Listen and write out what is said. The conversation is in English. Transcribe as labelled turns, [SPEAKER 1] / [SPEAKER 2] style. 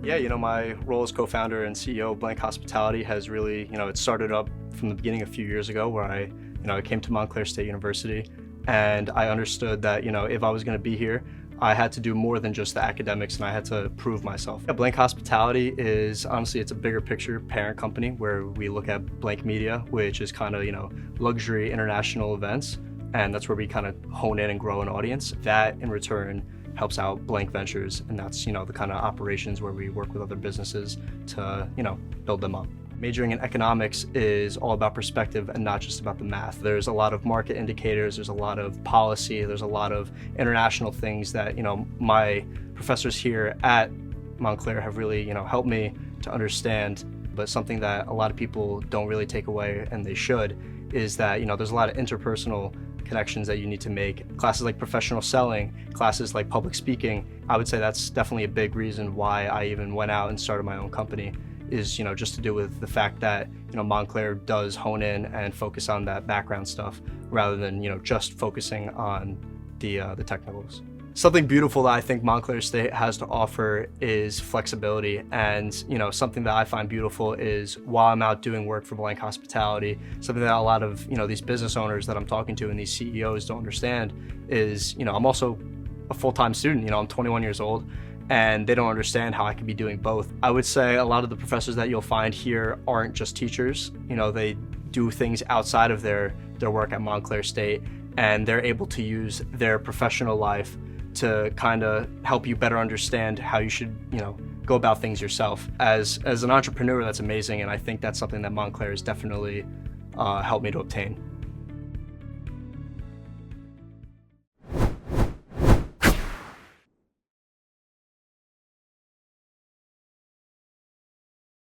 [SPEAKER 1] Yeah, my role as co-founder and CEO of Blank Hospitality has really, it started up from the beginning a few years ago where I came to Montclair State University and I understood that, if I was going to be here, I had to do more than just the academics and I had to prove myself. Yeah, Blank Hospitality is, honestly, it's a bigger picture parent company where we look at Blank Media, which is kind of, luxury international events. And that's where we kind of hone in and grow an audience. That in return helps out Blank Ventures. And that's, the kind of operations where we work with other businesses to, build them up. Majoring in economics is all about perspective and not just about the math. There's a lot of market indicators, there's a lot of policy, there's a lot of international things that, my professors here at Montclair have really, helped me to understand. But something that a lot of people don't really take away, and they should, is that, there's a lot of interpersonal connections that you need to make. Classes like professional selling, classes like public speaking, I would say that's definitely a big reason why I even went out and started my own company. Is just to do with the fact that Montclair does hone in and focus on that background stuff rather than just focusing on the technicals. Something beautiful that I think Montclair State has to offer is flexibility, and something that I find beautiful is while I'm out doing work for Blank Hospitality, something that a lot of these business owners that I'm talking to and these CEOs don't understand is I'm also a full-time student. I'm 21 years old. And they don't understand how I could be doing both. I would say a lot of the professors that you'll find here aren't just teachers. They do things outside of their work at Montclair State, and they're able to use their professional life to kind of help you better understand how you should, go about things yourself. As an entrepreneur, that's amazing, and I think that's something that Montclair has definitely helped me to obtain.